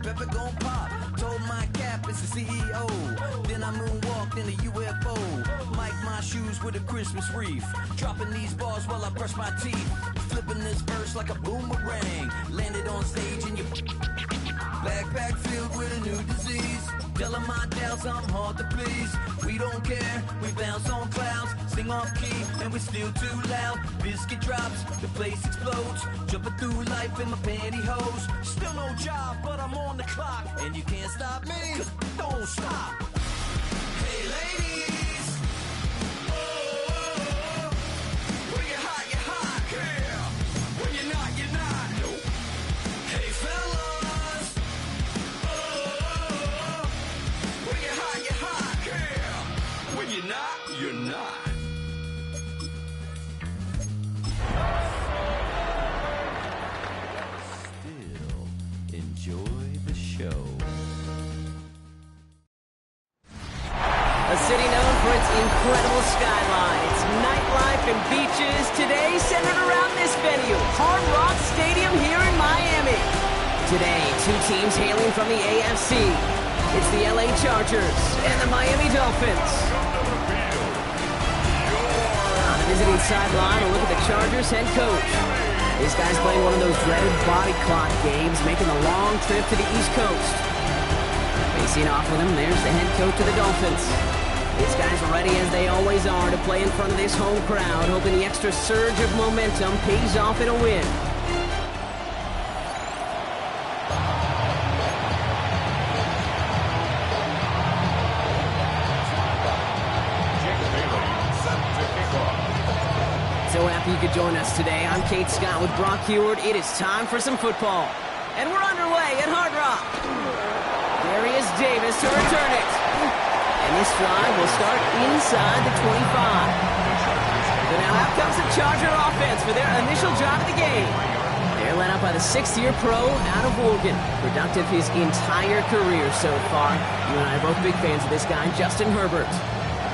pepper gon' pop. Told my cap it's the CEO. Then I moonwalked in a UFO. Mike my shoes with a Christmas wreath. Dropping these bars while I brush my teeth. Flipping this verse like a boomerang. Landed on stage in your backpack filled with a new disease. Telling my doubts I'm hard to please. We don't care, we bounce on clouds. Sing off key and we're still too loud. Biscuit drops, the place explodes. Jumping through life in my pantyhose. Still no job, but I'm on the clock. And you can't stop me, 'cause don't stop. Hey ladies, oh, when you're hot, yeah. When you're not, you're not. Nope. Hey fellas, oh, when you're hot, yeah. When you're not, you're not. Still enjoy the show. A city known for its incredible skyline, its nightlife and beaches, today centered around this venue, Hard Rock Stadium here in Miami. Today, two teams hailing from the AFC. It's the LA Chargers and the Miami Dolphins. On the visiting sideline, a look at the Chargers head coach. This guy's playing one of those dreaded body clock games, making the long trip to the East Coast. Facing off with him, there's the head coach of the Dolphins. These guys are ready, as they always are, to play in front of this home crowd, hoping the extra surge of momentum pays off in a win. So happy you could join us today. I'm Kate Scott with Brock Heward. It is time for some football. And we're underway at Hard Rock. Darius Davis to return it. And this drive will start inside the 25. So now out comes the Charger offense for their initial drive of the game. They're led up by the 6th-year pro out of Oregon. Productive his entire career so far. You and I are both big fans of this guy, Justin Herbert.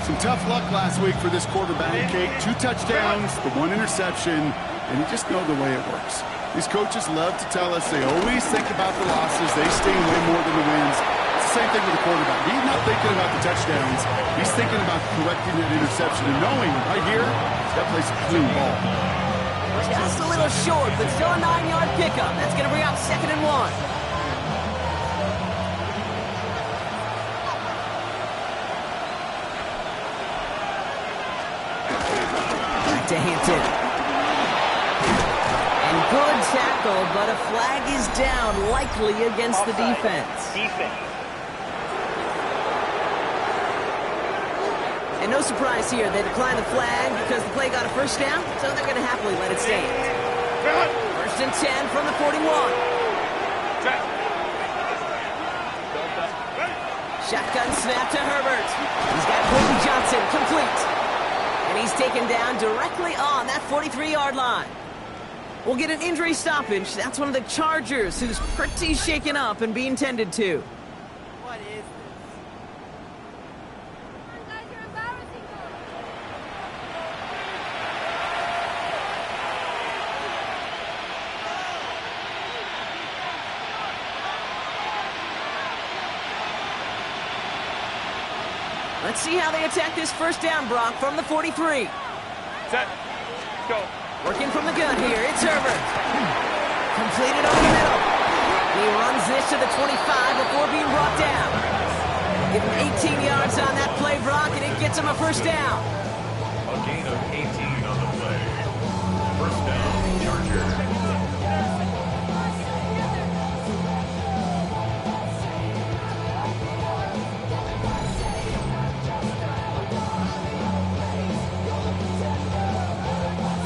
Some tough luck last week for this quarterback, Kate. 2 touchdowns, the 1 interception, and you just know the way it works. These coaches love to tell us they always think about the losses. They sting way more than the wins. It's the same thing with the quarterback. He's not thinking about the touchdowns. He's thinking about correcting that interception and knowing right here, he's got to play some clean ball. Just a little short, but still a 9-yard pickup. That's going to bring up 2nd and 1. To Hampton. And good tackle, but a flag is down, likely against the defense. And no surprise here, they declined the flag because the play got a first down, so they're going to happily let it stand. 1st and 10 from the 41. Shotgun snap to Herbert. He's got Colton Johnson complete. And he's taken down directly on that 43-yard line. We'll get an injury stoppage. That's one of the Chargers who's pretty shaken up and being tended to. What is this? Let's see how they attack this first down, Brock, from the 43. Set. Go. Working from the gun here. It's Herbert. Completed over the middle. He runs this to the 25 before being brought down. Give him 18 yards on that play, Brock, and it gets him a first down. A gain of 18 on the play. First down, Chargers.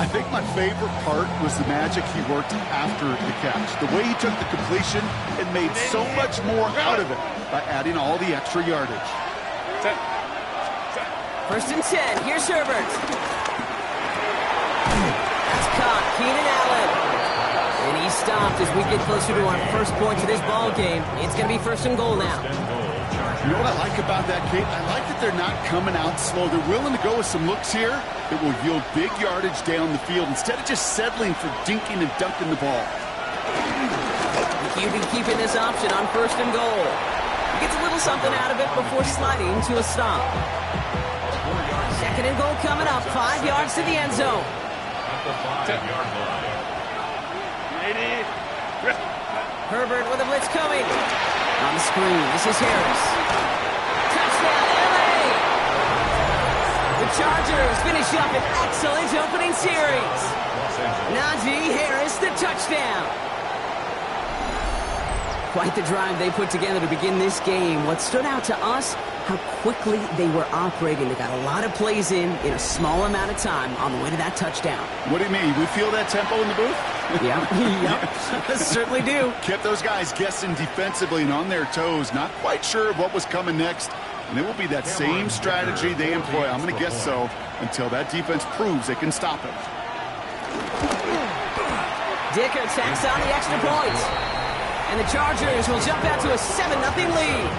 I think my favorite part was the magic he worked after the catch. The way he took the completion and made so much more out of it by adding all the extra yardage. 1st and 10. Here's Herbert. That's caught. Keenan Allen. And he's stopped as we get closer to our first points of this ball game. It's going to be 1st and goal now. You know what I like about that, Kate? I like that they're not coming out slow. They're willing to go with some looks here that will yield big yardage down the field instead of just settling for dinking and dunking the ball. The QB keeping this option on 1st and goal. He gets a little something out of it before sliding to a stop. 2nd and goal coming up, 5 yards to the end zone. At the 5-yard line. Herbert with a blitz coming. On the screen, this is Harris. Touchdown, LA! The Chargers finish up an excellent opening series. Najee Harris, the touchdown. Quite the drive they put together to begin this game. What stood out to us, how quickly they were operating. They got a lot of plays in a small amount of time on the way to that touchdown. What do you mean? We feel that tempo in the booth? Yep. Certainly do. Kept those guys guessing defensively and on their toes, not quite sure of what was coming next. And it will be that same strategy they employ, I'm going to guess so, until that defense proves they can stop it. Dicker tacks on the extra point. And the Chargers will jump out to a 7-0 lead.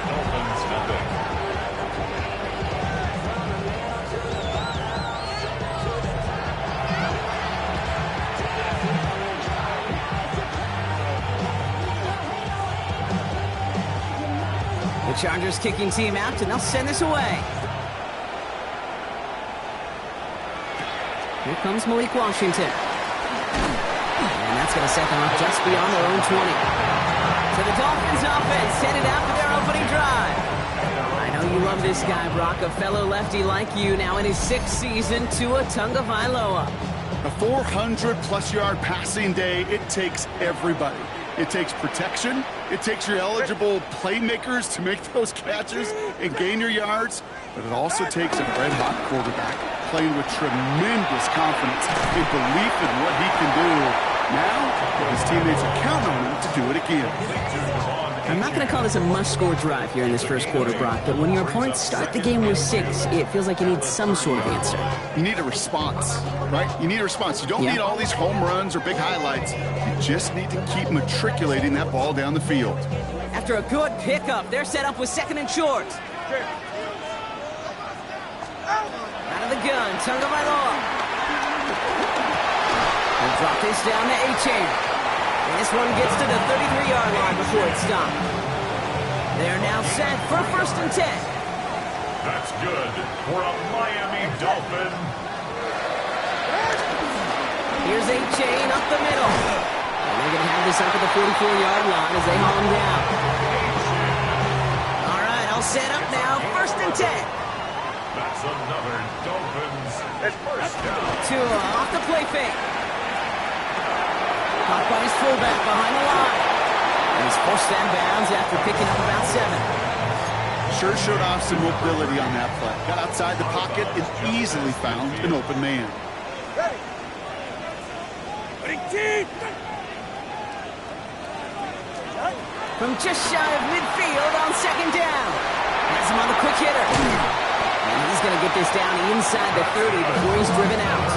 Dolphins nothing. The Chargers kicking team out, and they'll send this away. Here comes Malik Washington. And that's going to set them up just beyond their own 20. So the Dolphins offense headed out for their opening drive. I know you love this guy, Brock, a fellow lefty like you, now in his 6th season, Tua Tagovailoa. A 400-plus yard passing day, it takes everybody. It takes protection. It takes your eligible playmakers to make those catches and gain your yards. But it also takes a red-hot quarterback playing with tremendous confidence and belief in what he can do. Now, his teammates are counting on him to do it again. I'm not going to call this a must-score drive here in this first quarter, Brock, but when your opponents start the game with 6, it feels like you need some sort of answer. You need a response, right? You need a response. You don't need all these home runs or big highlights. You just need to keep matriculating that ball down the field. After a good pickup, they're set up with 2nd and short. Out of the gun, Tagovailoa. They'll drop this down to A-Chain. And this one gets to the 33-yard line before it's stopped. They're now set for 1st and 10. That's good for a Miami Dolphin. Here's A-Chain up the middle. And they're going to have this up at the 44-yard line as they haul him down. All right, all set up now. 1st and 10. That's another Dolphins first down. Tua off the play fake. Caught by his fullback behind the line. And he's forced out of bounds after picking up about 7. Sure showed off some mobility on that play. Got outside the pocket and easily found an open man. From just shy of midfield on 2nd down. Has him on the quick hitter. And he's going to get this down inside the 30 before he's driven out.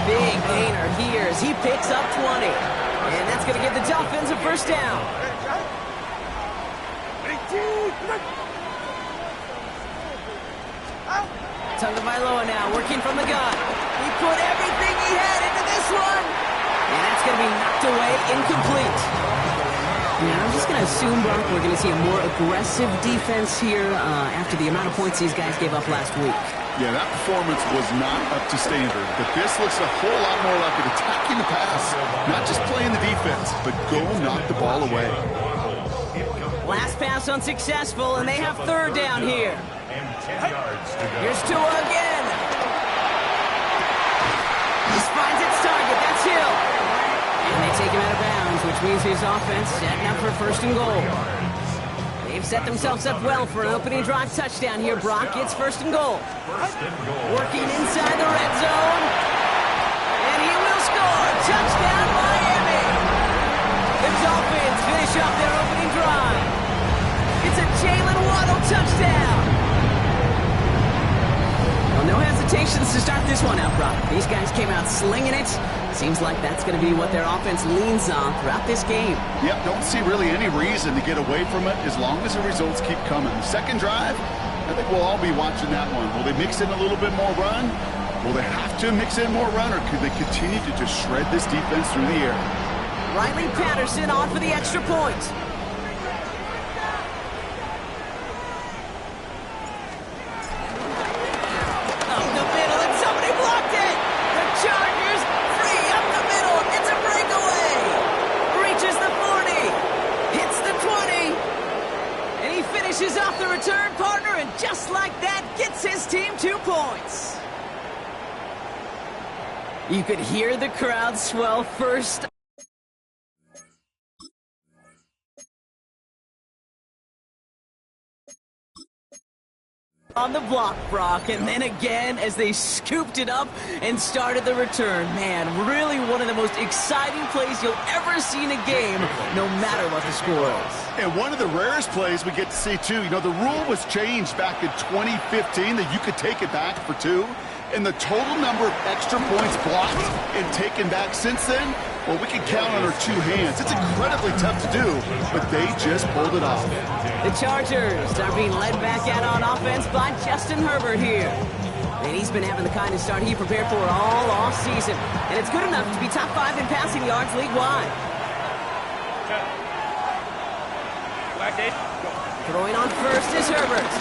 Big gainer here as he picks up 20. And that's going to give the Dolphins a 1st down. Tagovailoa now working from the gun. He put everything he had into this one. And that's going to be knocked away, incomplete. Now, I'm just going to assume, Brock, we're going to see a more aggressive defense here after the amount of points these guys gave up last week. Yeah, that performance was not up to standard, but this looks a whole lot more like an attacking the pass, not just playing the defense, but go knock the ball away. Last pass unsuccessful, and they have 3rd down here. And 10 yards to go. Here's Tua again. This finds its target. That's Hill. And they take him out of bounds, which means his offense setting up for 1st and goal. They've set themselves up well for an opening drive touchdown here, Brock. It's 1st and goal. Working inside the red zone. And he will score. Touchdown, Miami. The Dolphins finish up their opening drive. It's a Jalen Waddle touchdown. Well, no hesitations to start this one out, Brock. These guys came out slinging it. Seems like that's going to be what their offense leans on throughout this game. Yep, don't see really any reason to get away from it as long as the results keep coming. 2nd drive, I think we'll all be watching that one. Will they mix in a little bit more run? Will they have to mix in more run, or could they continue to just shred this defense through the air? Riley Patterson on for the extra point. Up the middle, and somebody blocked it! The Chargers free up the middle. It's a breakaway. Reaches the 40. Hits the 20. And he finishes off the return, partner, and just like that, gets his team 2 points. You could hear the crowd swell first. On the block, Brock, and then again as they scooped it up and started the return. Man, really one of the most exciting plays you'll ever see in a game, no matter what the score is. And one of the rarest plays we get to see, too. You know, the rule was changed back in 2015 that you could take it back for 2. And the total number of extra points blocked and taken back since then, well, we can count on our 2 hands. It's incredibly tough to do, but they just pulled it off. The Chargers are being led back out on offense by Justin Herbert here. And he's been having the kind of start he prepared for all off season. And it's good enough to be top 5 in passing yards league-wide. Throwing on first is Herbert.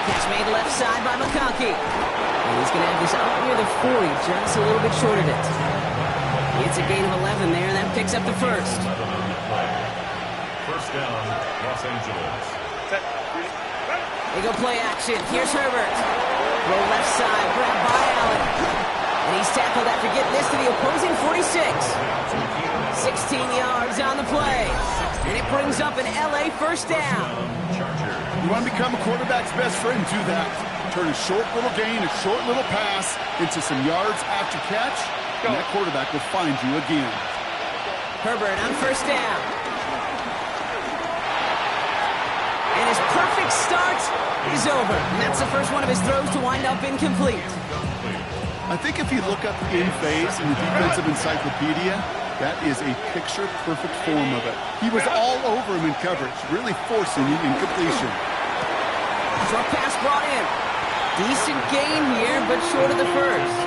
Catch made left side by McConkey. And he's going to have this out near the 40, just a little bit short of it. It's a gain of 11 there, and that picks up the first. First down, Los Angeles. They go play action. Here's Herbert. Roll left side, grabbed by Allen. And he's tackled after getting this to the opposing 46. 16 yards on the play. And it brings up an LA first down. You want to become a quarterback's best friend, do that. Turn a short little gain, a short little pass into some yards after catch, and that quarterback will find you again. Herbert on first down. And his perfect start is over. And that's the first one of his throws to wind up incomplete. I think if you look up in phase in the defensive encyclopedia, that is a picture-perfect form of it. He was all over him in coverage, really forcing the incompletion. Short pass brought in. Decent gain here, but short of the first.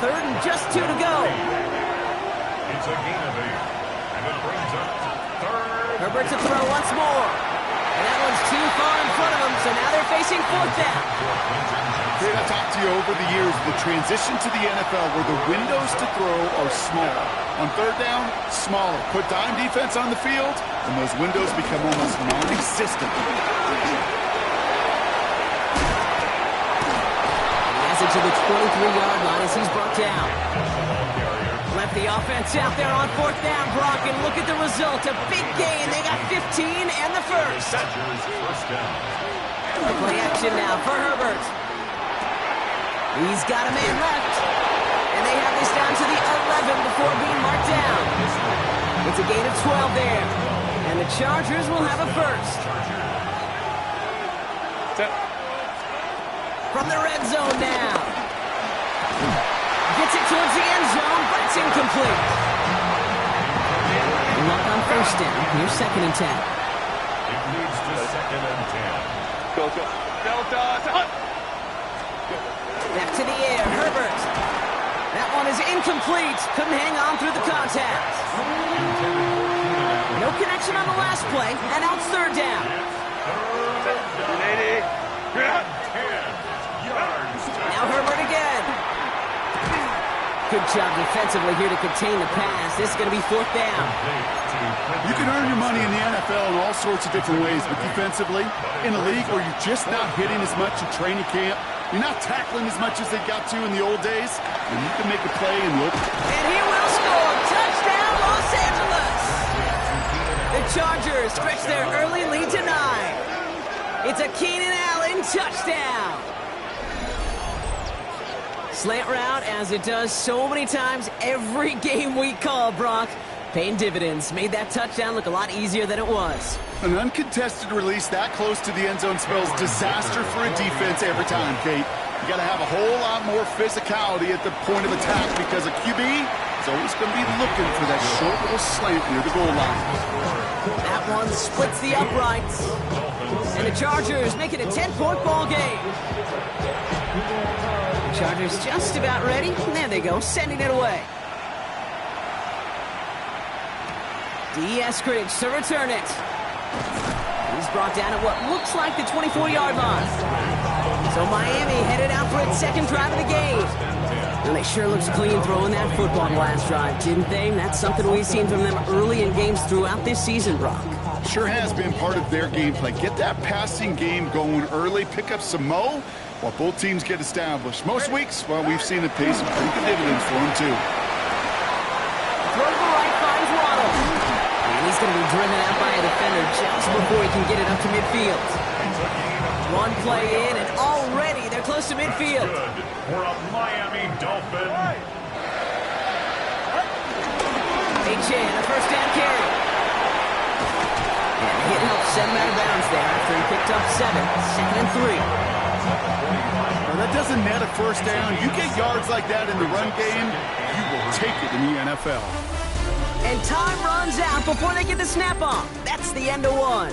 Third and just 2 to go. It's a gain of 8. And it brings up third. Herbert to throw once more. And that one's too far in front of him, so now they're facing 4th down. Great, I've talked to you over the years, the transition to the NFL where the windows to throw are smaller. On 3rd down, smaller. Put dime defense on the field, and those windows become almost non-existent. To the 23-yard line as he's brought down. Left the offense out there on 4th down, Brock, and look at the result. A big gain. They got 15 and the first. First down. Play action now for Herbert. He's got a man left. And they have this down to the 11 before being marked down. It's a gain of 12 there. And the Chargers will have a first. From the red zone now. Gets it towards the end zone, but it's incomplete. Luck on first down. Here's 2nd and 10. It leads to 2nd and 10. Go. Delta. Back to the air, Herbert. That one is incomplete. Couldn't hang on through the contact. No connection on the last play, and now it's 3rd down. Now Herbert again. Good job defensively here to contain the pass. This is going to be 4th down. You can earn your money in the NFL in all sorts of different ways, but defensively, in a league where you're just not hitting as much in training camp, you're not tackling as much as they got to in the old days, and you can make a play in the open. And he will score. Touchdown, Los Angeles. The Chargers stretch their early lead to 9. It's a Keenan Allen touchdown. Slant route, as it does so many times every game we call, Brock. Paying dividends. Made that touchdown look a lot easier than it was. An uncontested release that close to the end zone spells disaster for a defense every time, Kate. You got to have a whole lot more physicality at the point of attack because a QB is always going to be looking for that short little slant near the goal line. That one splits the uprights. And the Chargers make it a 10-point ball game. The Chargers just about ready. And there they go, sending it away. Eskridge to return it. He's brought down at what looks like the 24-yard line. So Miami headed out for its second drive of the game. And they sure looked clean throwing that football last drive, didn't they? That's something we've seen from them early in games throughout this season, Brock. Sure has been part of their gameplay. Get that passing game going early, pick up some mo while both teams get established. Most weeks, well, we've seen it pay some pretty good dividends for them, too. Throw to the right finds Waddle. And he's going to be driven out by a defender just before he can get it up to midfield. One play in, and already they're close to midfield. Good for a Miami Dolphin. Chin, a first down carry. And the hit helped send him out of bounds there after he picked up 7. 2nd and 3. Well, that doesn't net a first down. You get yards like that in the run game, you will take it in the NFL. And time runs out before they get the snap off. That's the end of one.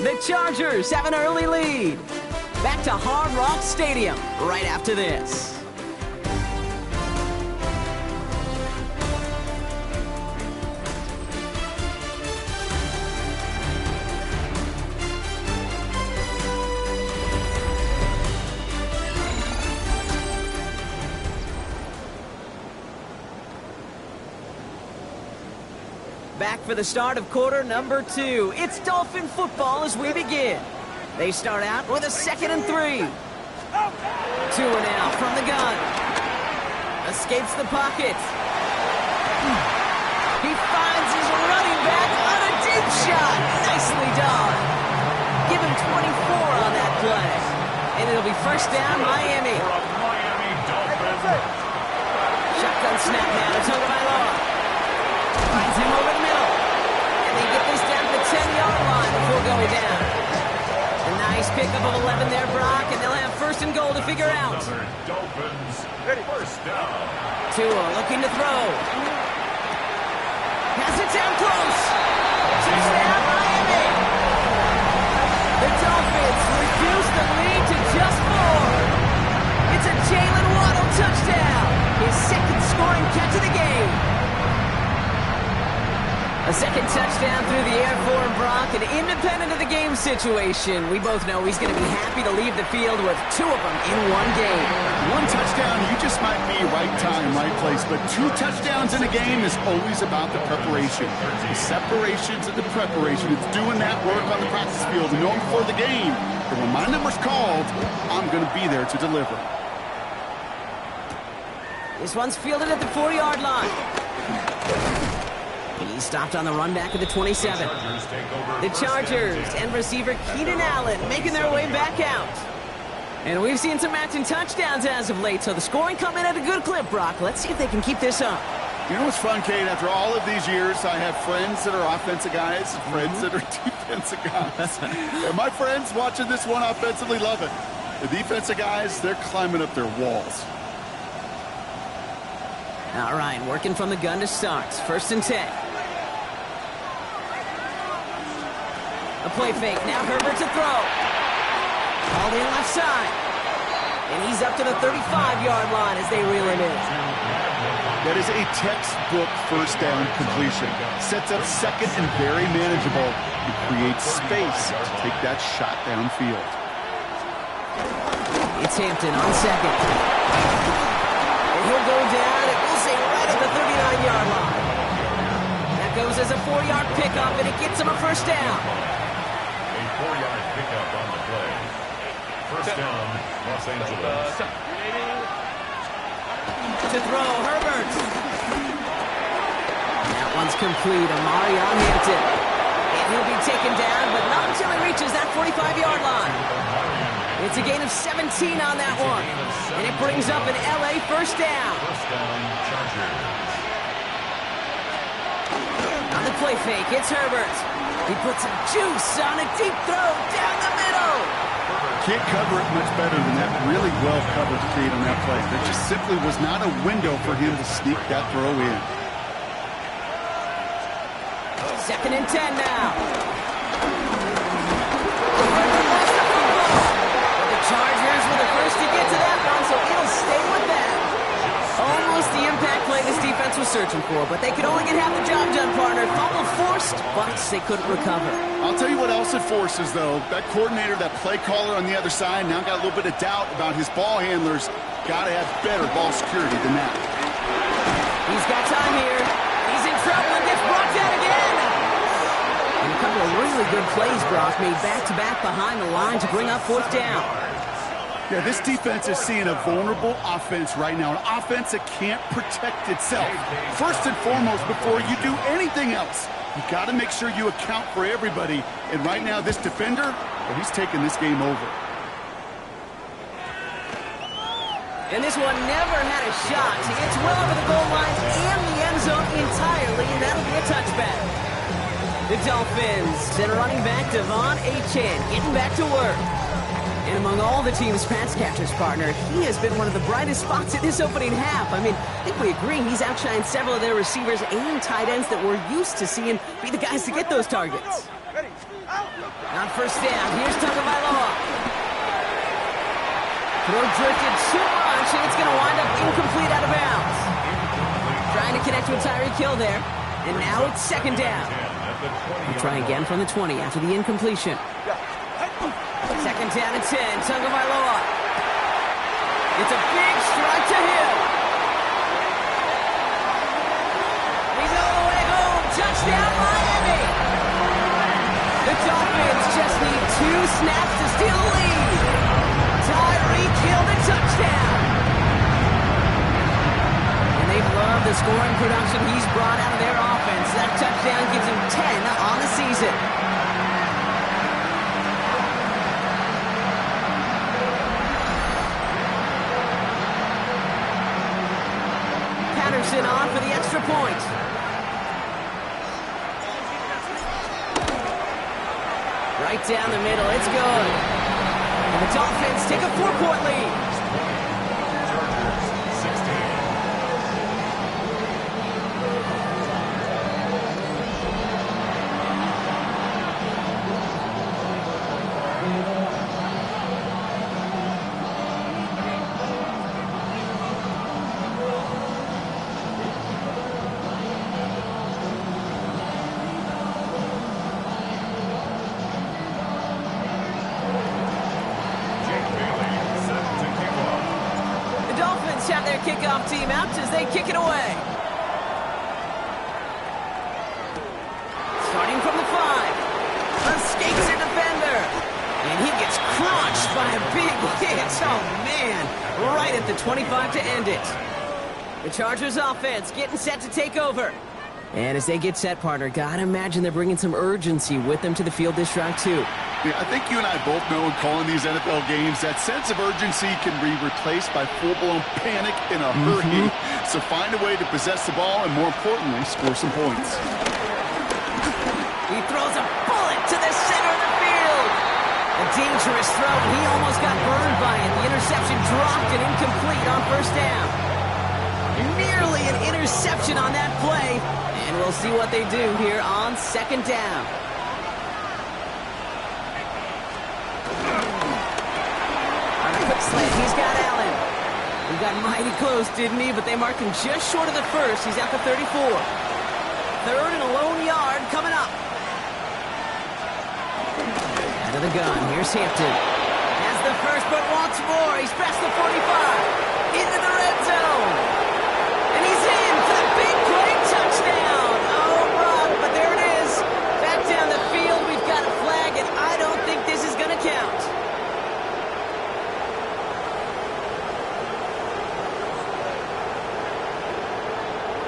The Chargers have an early lead. Back to Hard Rock Stadium right after this. Back for the start of quarter number 2. It's Dolphin football as we begin. They start out with a 2nd and 3. 2 and out from the gun. Escapes the pocket. He finds his running back on a deep shot. Nicely done. Give him 24 on that play. And it'll be first down, Miami. Shotgun snap now to Tagovailoa. Finds him over the middle. And they get this down to the 10-yard line before going down. A nice pickup of 11 there, Brock, and they'll have 1st and goal to figure out. Dolphins, first down. Tua looking to throw. Has it down close. Touchdown, Miami. The Dolphins reduce the lead to just 4. It's a Jalen Waddle touchdown. His 2nd scoring catch of the game. A 2nd touchdown through the air for him, Brock, and independent of the game situation, we both know he's going to be happy to leave the field with 2 of them in one game. 1 touchdown, you just might be right time, right place, but 2 touchdowns in a game is always about the preparation. The separations and the preparation. It's doing that work on the practice field and knowing before the game that when my number's called, I'm going to be there to deliver. This one's fielded at the 4-yard line. He's stopped on the run back of the 27. The Chargers and receiver Keenan Allen making their way back out. And we've seen some matching touchdowns as of late, so the scoring coming at a good clip, Brock. Let's see if they can keep this up. You know what's fun, Kate? After all of these years, I have friends that are offensive guys, friends that are defensive guys. And my friends watching this one offensively love it. The defensive guys, they're climbing up their walls. All right, working from the gun to start. 1st and 10. A play fake. Now Herbert to throw. Called in left side. And he's up to the 35-yard line as they reel him in. That is a textbook first down completion. Sets up 2nd and very manageable. It creates space to take that shot downfield. It's Hampton on 2nd. And he'll go down, and we'll say right at the 39-yard line. That goes as a 4-yard pickup, and it gets him a first down. 4-yard pickup on the play. First down, Los Angeles. To throw, Herbert. That one's complete. Amari on Hampton. And he'll be taken down, but not until he reaches that 45-yard line. It's a gain of 17 on that one. And it brings up an LA first down. First down, Chargers. On the play fake, it's Herbert. He puts some juice on a deep throw down the middle. Can't cover it much better than that. Really well covered, Kate, on that play. There just simply was not a window for him to sneak that throw in. 2nd and 10 now. The Chargers were the first to get to that one, so it'll stay with them. Almost the impact play this defense was searching for, but they could only get half the job done, partner. Fumble forced, but they couldn't recover. I'll tell you what else it forces, though. That coordinator, that play caller on the other side, now got a little bit of doubt about his ball handlers. Got to have better ball security than that. He's got time here. He's in trouble and gets brought down again. And a couple of really good plays, Brock, made back-to-back behind the line to bring up fourth down. Yeah, this defense is seeing a vulnerable offense right now, an offense that can't protect itself. First and foremost, before you do anything else, you got to make sure you account for everybody. And right now, this defender, well, he's taking this game over. And this one never had a shot. It's well over the goal line and the end zone entirely, and that'll be a touchback. The Dolphins send running back Devon Achane getting back to work. And among all the team's pass catchers, partner, he has been one of the brightest spots in this opening half. I mean, I think we agree he's outshined several of their receivers and tight ends that we're used to seeing be the guys to get those targets. On first down, here's Tagovailoa. Throw drifted too much, and it's going to wind up incomplete out of bounds. Trying to connect with Tyreek Hill there, and now it's second down. We'll try again from the 20 after the incompletion. Second down and 10, Tagovailoa. It's a big strike to him. He's all the way home. Touchdown, Miami. The Dolphins just need 2 snaps to steal the lead. Tyreek Hill the touchdown. And they've loved the scoring production he's brought out of their offense. That touchdown gives him 10 on the season. Patterson on for the extra point. Right down the middle, it's good. And the Dolphins take a 4-point lead. Have their kickoff team out as they kick it away. Starting from the 5. Escapes a defender. And he gets crunched by a big hit. Oh, man. Right at the 25 to end it. The Chargers offense getting set to take over. And as they get set, partner, gotta imagine they're bringing some urgency with them to the field this drive, too. Yeah, I think you and I both know in calling these NFL games that sense of urgency can be replaced by full-blown panic in a hurry. So find a way to possess the ball and, more importantly, score some points. He throws a bullet to the center of the field. A dangerous throw, and he almost got burned by it. The interception dropped and incomplete on first down. Nearly an interception on that play, and we'll see what they do here on second down. He's got Allen. He got mighty close, didn't he? But they marked him just short of the first. He's at the 34. Third and a lone yard coming up. Out of the gun. Here's Hampton. Has the first, but wants more. He's past the 45. Into the red zone. And he's in for the big play touchdown. Oh, Brock, but there it is. Back down the field. We've got a flag, and I don't think this is going to count.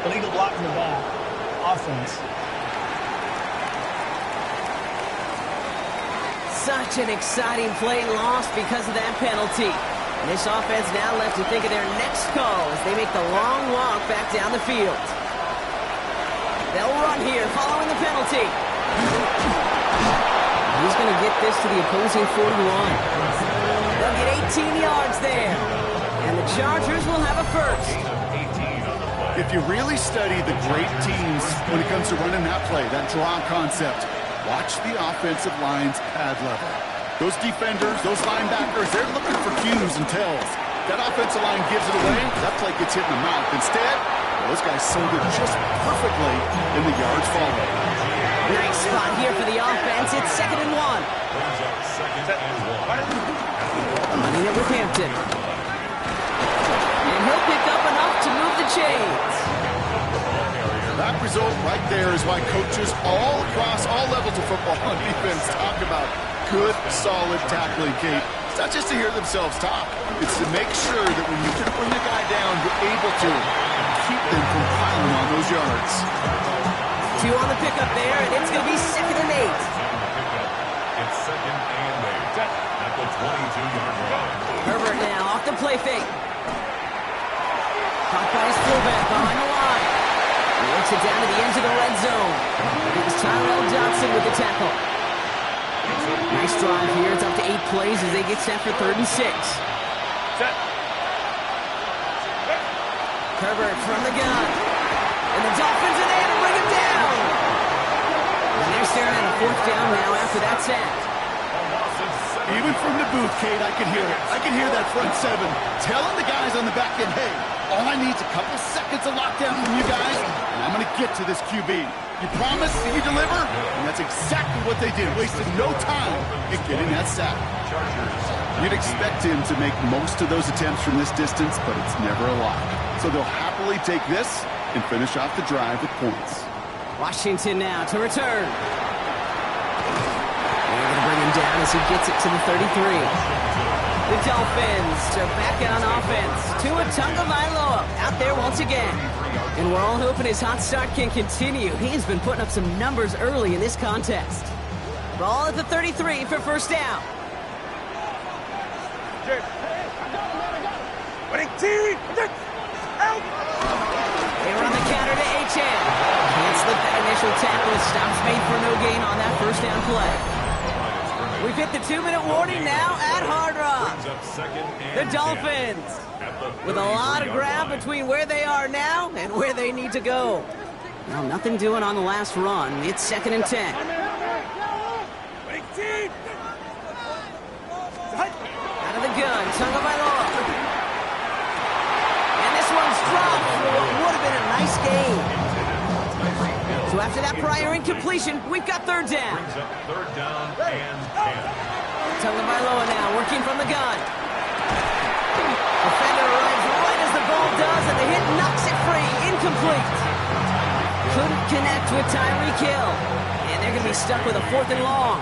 Illegal block in the back. Offense. Such an exciting play lost because of that penalty. And this offense now left to think of their next call as they make the long walk back down the field. They'll run here following the penalty. He's going to get this to the opposing 41. They'll get 18 yards there. And the Chargers will have a first. If you really study the great teams when it comes to running that play, that draw concept, watch the offensive line's pad level. Those defenders, those linebackers, they're looking for cues and tells. That offensive line gives it away, that play gets hit in the mouth. Instead, Those guys sold it just perfectly in the yards following. Nice spot here for the offense. It's 2nd and 1. Running it with Hampton. And he'll pick up enough to move the chains. That result right there is why coaches all across all levels of football on defense talk about good, solid tackling, Kate. It's not just to hear themselves talk. It's to make sure that when you can bring the guy down, you're able to keep them from piling on those yards. 2 on the pickup there, and it's going to be 2nd and 8. It's 2nd and 8 at the 22-yard line. Herbert now off the play fake. Caught by his fullback behind the line. He works it down to the edge of the red zone. It was Tyrell Johnson with the tackle. Nice drive here. It's up to 8 plays as they get set for 3rd and 6. Set. Herbert from the gun. And the Dolphins are there to bring him down. And they're staring at a 4th down now after that sack. Even from the booth, Kate, I can hear it. I can hear that front 7 telling the guys on the back end, hey, all I need is a couple seconds of lockdown from you guys, and I'm going to get to this QB. You promise and you deliver, and that's exactly what they did. Wasted no time in getting that sack. You'd expect him to make most of those attempts from this distance, but it's never a lot. So they'll happily take this and finish off the drive with points. Washington now to return. They're going to bring him down as he gets it to the 33. The Dolphins are back on offense. Tua Tagovailoa out there once again. And we're all hoping his hot start can continue. He has been putting up some numbers early in this contest. Ball at the 33 for 1st down. They run the counter to H.N. Can't slip that initial tackle. Stops made for no gain on that 1st down play. We've hit the 2-minute warning now at Hard Rock. The Dolphins with a lot of ground between where they are now and where they need to go. Well, nothing doing on the last run. It's 2nd and 10. Out of the gun, Tagovailoa. And this one's dropped for what would have been a nice gain. So after that prior incompletion, we've got 3rd down. 3rd down and 10. Tagovailoa now working from the gun. Defender arrives right as the ball does, and the hit knocks it free. Incomplete. Couldn't connect with Tyreek Hill. And they're going to be stuck with a 4th and long.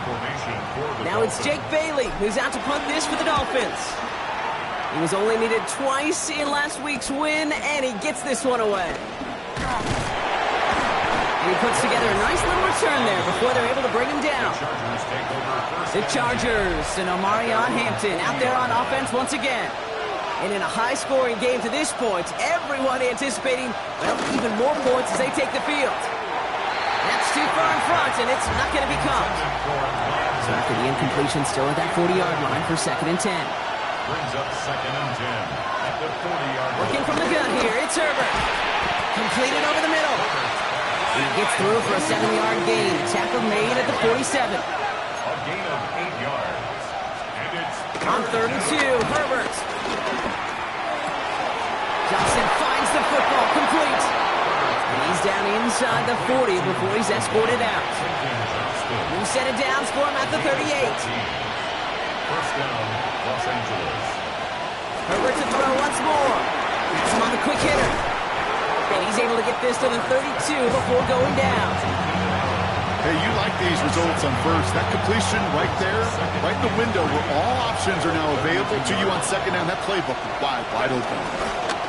Now it's Jake Bailey who's out to punt this for the Dolphins. He was only needed twice in last week's win, and he gets this one away. And he puts together a nice little return there before they're able to bring him down. The Chargers and Omarion Hampton out there on offense once again. And in a high-scoring game to this point, everyone anticipating, well, even more points as they take the field. That's too far in front, and it's not going to be caught. So after the incompletion, still at that 40-yard line for 2nd and 10. Brings up 2nd and 10 at the 40-yard line. Working from the gun here, it's Herbert. Completed over the middle. He gets through for a 7-yard gain. Tackle made at the 47. A gain of 8 yards. And it's On 3rd and 2, Herbert. Johnson finds the football, complete. And he's down inside the 40 before he's escorted out. New set of downs for him at the 38. 1st down, Los Angeles. Herbert to throw once more. That's him on the quick hitter. And he's able to get this to the 32 before going down. Hey, you like these results on 1st. That completion right there, right in the window where all options are now available to you on 2nd down. That playbook wide open.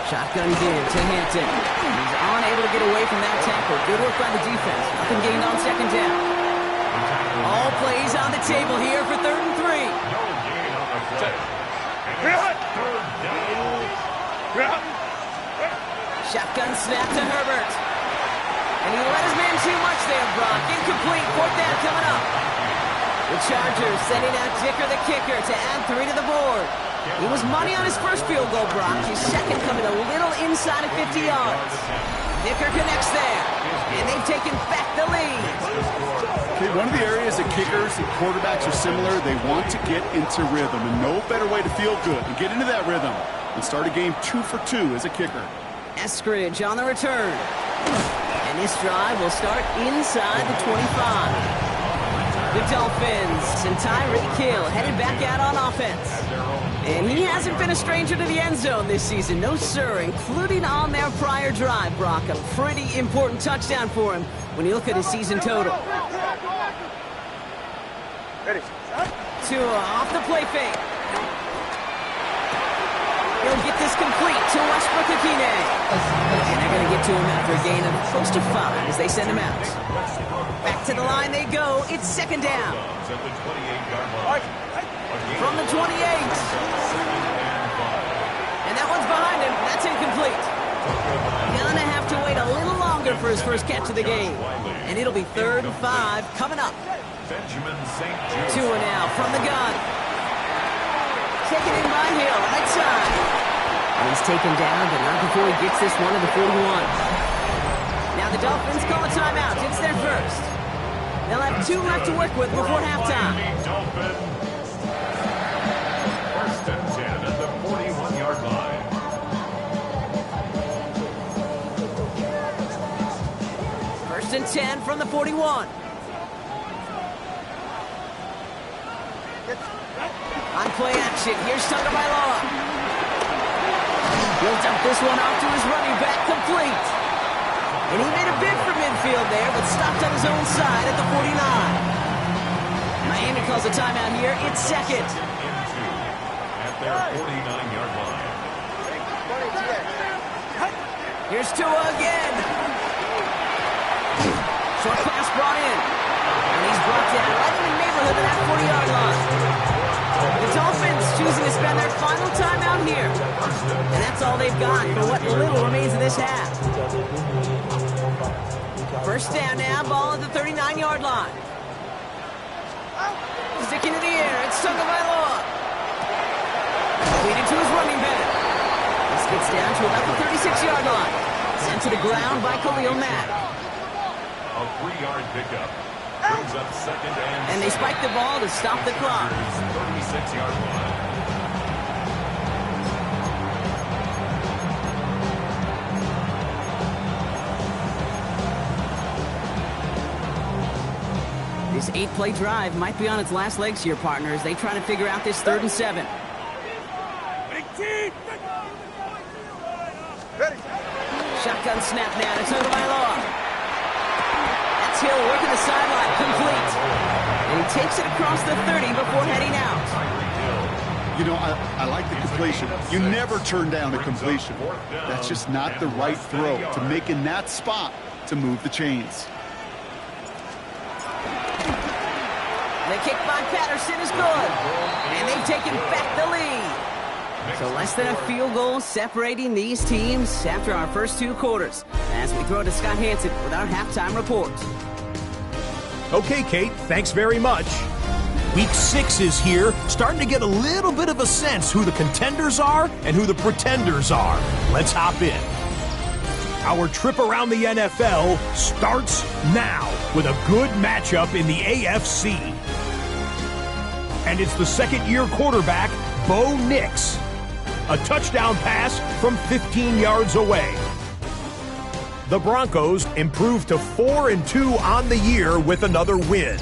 Shotgun give to Hampton. He's unable to get away from that tackle. Good work by the defense. Nothing gained on 2nd down. All plays on the table here for 3rd and 3. No gain on the play. And it's 3rd down. Shotgun snap to Herbert. And he let his man too much there, Brock. Incomplete. 4th down coming up. The Chargers sending out Dicker the kicker to add 3 to the board. He was money on his first field goal, Brock. His second coming a little inside of 50 yards. Dicker connects there. And they've taken back the lead. Okay, one of the areas that kickers and quarterbacks are similar, they want to get into rhythm. And no better way to feel good and get into that rhythm than start a game 2 for 2 as a kicker. Eskridge on the return. And this drive will start inside the 25. The Dolphins and Tyreek Hill headed back out on offense. And he hasn't been a stranger to the end zone this season. No, sir, including on their prior drive, Brock. A pretty important touchdown for him when you look at his season total. Tua off the play fake. He'll get this complete to Westbrook-Akine. And they're going to get to him after a gain of close to 5 as they send him out. Back to the line they go. It's second down. From the 28. And that one's behind him. That's incomplete. Gonna have to wait a little longer for his first catch of the game. And it'll be 3rd and 5 coming up. Tua now from the gun. Taken in by Hill, right side. And he's taken down, but not before he gets this one to the 41. Now the Dolphins call a timeout. It's their first. They'll have 2 left to work with before halftime. First and 10 at the 41-yard line. First and 10 from the 41. On play action, here's Tagovailoa. He'll dump this one off to his running back, complete. And he made a bid for midfield there, but stopped on his own side at the 49. Miami calls a timeout here. It's second. At their 49-yard line. Here's Tua again. Short pass brought in. And he's brought down right in the neighborhood of that 40-yard line. The Dolphins choosing to spend their final timeout here. And that's all they've got for what little remains of this half. First down now, ball at the 39-yard line. Sticking in the air, it's Tagovailoa. Leading to his running back. This gets down to about the 36-yard line. Sent to the ground by Khalil Mack. A 3-yard pickup. Brings up second and they spike the ball to stop the clock. 36-yard line. This 8-play drive might be on its last legs here, partners. They try to figure out this 3rd and 7. Shotgun snap now to Tagovailoa. That's Hill working the sideline, complete. And he takes it across the 30 before heading out. You know, I like the completion. You never turn down a completion. That's just not the right throw to make in that spot to move the chains. The kick by Patterson is good. And they've taken back the lead. So less than a field goal separating these teams after our first 2 quarters. As we throw to Scott Hansen with our halftime report. Okay, Kate, thanks very much. Week 6 is here, starting to get a little bit of a sense who the contenders are and who the pretenders are. Let's hop in. Our trip around the NFL starts now with a good matchup in the AFC. And it's the second-year quarterback, Bo Nix. A touchdown pass from 15 yards away. The Broncos improved to 4-2 on the year with another win.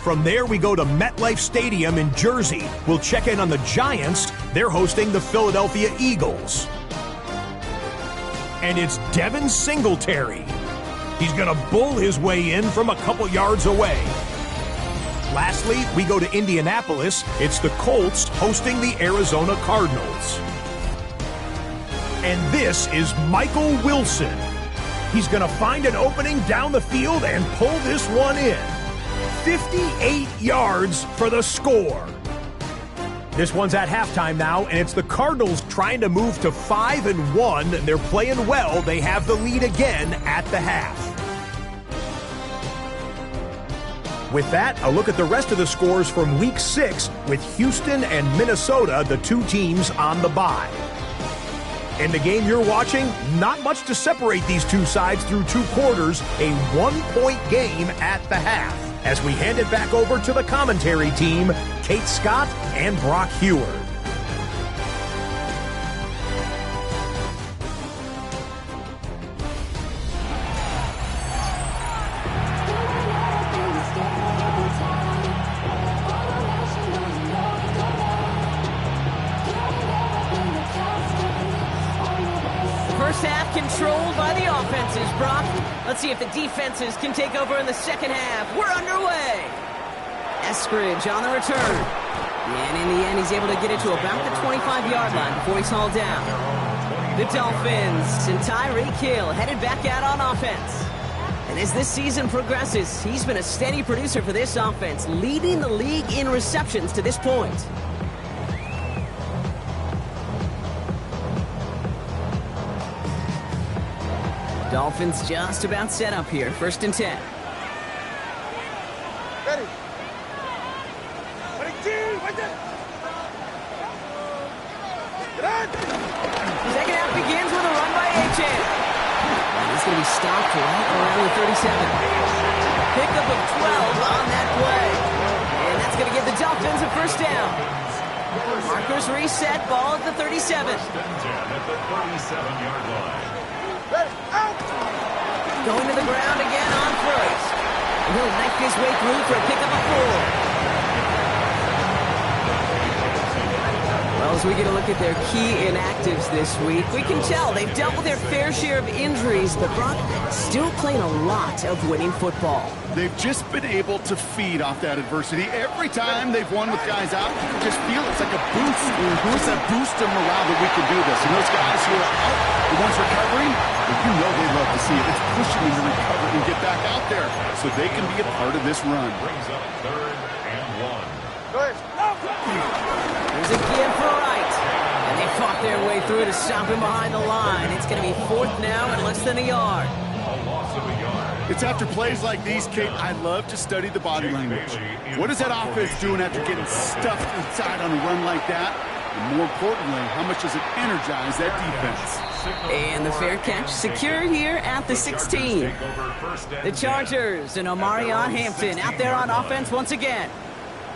From there, we go to MetLife Stadium in Jersey. We'll check in on the Giants. They're hosting the Philadelphia Eagles. And it's Devin Singletary. He's going to bull his way in from a couple yards away. Lastly, we go to Indianapolis. It's the Colts hosting the Arizona Cardinals. And this is Michael Wilson. He's going to find an opening down the field and pull this one in. 58 yards for the score. This one's at halftime now, and it's the Cardinals trying to move to 5-1. They're playing well. They have the lead again at the half. With that, a look at the rest of the scores from Week 6 with Houston and Minnesota, the 2 teams on the bye. In the game you're watching, not much to separate these 2 sides through 2 quarters, a 1-point game at the half. As we hand it back over to the commentary team, Kate Scott and Brock Heward. offenses, Brock. Let's see if the defenses can take over in the second half. We're underway. Eskridge on the return. And in the end, he's able to get it to about the 25-yard line before he's hauled down. The Dolphins and Tyreek Hill headed back out on offense. And as this season progresses, he's been a steady producer for this offense, leading the league in receptions to this point. Dolphins just about set up here. 1st and 10. Ready. Second half begins with a run by Achane. He's going to be stopped right around the 37. Pickup of 12 on that play. And that's going to give the Dolphins a first down. Markers reset, ball at the 37. At the 37-yard line. Going to the ground again on first. And he'll knife his way through for a pickup of 4. Well, as we get a look at their key inactives this week, we can tell they've dealt with their fair share of injuries, but Brock still playing a lot of winning football. They've just been able to feed off that adversity. Every time they've won with guys out, you can just feel it's like a boost. It's that boost of morale that we can do this. And those guys who are out, the ones recovering, well, you know they love to see it. It's pushing them to recover and get back out there so they can be a part of this run. Brings up 3rd and 1. There's a give for Wright. And they fought their way through to stop him behind the line. It's going to be 4th now and less than a yard. A loss of a yard. It's after plays like these, Kate, I love to study the body language. What is that offense doing after getting stuffed inside on a run like that? And more importantly, how much does it energize that defense? And the fair catch secure here at the 16. The Chargers and Omarion Hampton out there on offense once again.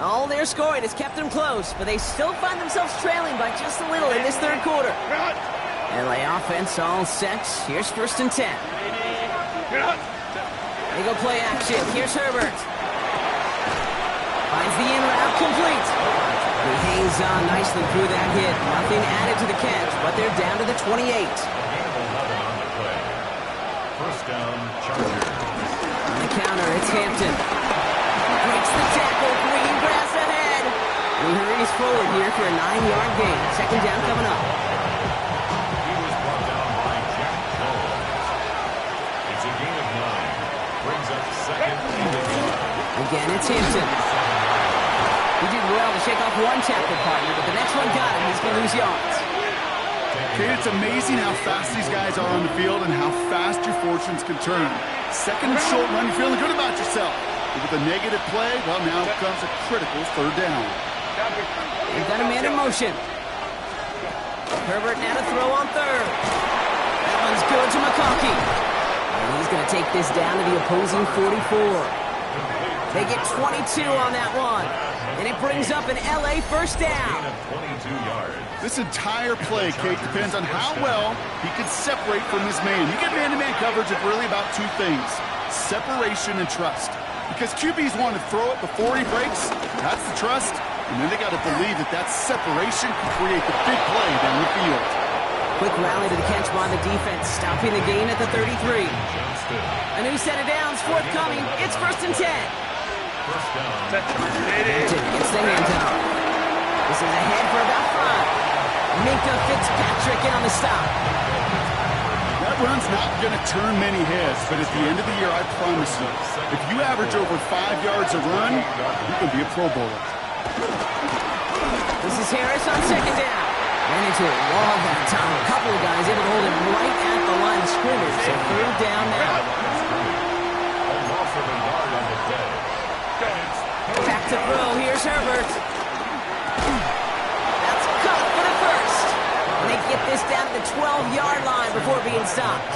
All their scoring has kept them close, but they still find themselves trailing by just a little in this 3rd quarter. LA offense all set. Here's 1st and 10. They go play action. Here's Herbert. Finds the in route complete. He hangs on nicely through that hit. Nothing added to the catch, but they're down to the 28. 11 on the play. First down, Chargers. On the counter, it's Hampton. Breaks the tackle, green grass ahead. He hurries forward here for a 9-yard gain. 2nd down coming up. He was brought down by Jack Cole. It's a gain of 9. Brings up 2nd and 1. Again, it's Hampton. He did well to shake off one tackle partner, but the next one got him. He's going to lose yards. Kate, it's amazing how fast these guys are on the field and how fast your fortunes can turn. 2nd and short run, you're feeling good about yourself. With a negative play, well, now comes a critical 3rd down. They've got a man in motion. Herbert now to throw on 3rd. That one's good to McConkey. And he's going to take this down to the opposing 44. They get 22 on that one. And it brings up an LA first down. 22 yards. This entire play, Kate, depends on how well he can separate from his man. You get man-to-man coverage of really about 2 things: separation and trust. Because QBs want to throw it before he breaks. That's the trust. And then they got to believe that that separation can create the big play down the field. Quick rally to the catch by the defense, stopping the gain at the 33. A new set of downs forthcoming. It's 1st and 10. First down. Hampton gets the handoff. This is ahead for about 5. Minka Fitzpatrick in on the stop. That run's not going to turn many heads, but at the end of the year, I promise you, if you average over 5 yards a run, you can be a Pro Bowler. This is Harris on 2nd down. Ran into a wall that time. A couple of guys able to hold him right at the line of scrimmage. So 3rd down now. A loss of a yard on the play. Back to throw. Here's Herbert. That's cut for the first. And they get this down to the 12-yard line before being stopped.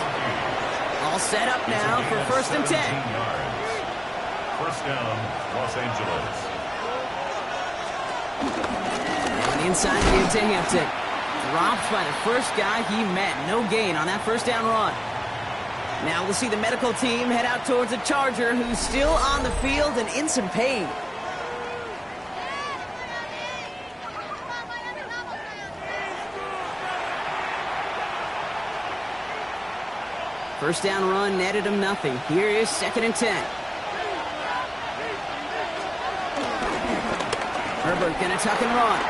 All set up now for 1st and 10. First down, Los Angeles. And inside the to Hampton. Dropped by the first guy he met. No gain on that 1st down run. Now we'll see the medical team head out towards a Charger who's still on the field and in some pain. First down run netted him nothing. Here is 2nd and 10. Herbert gonna tuck and run.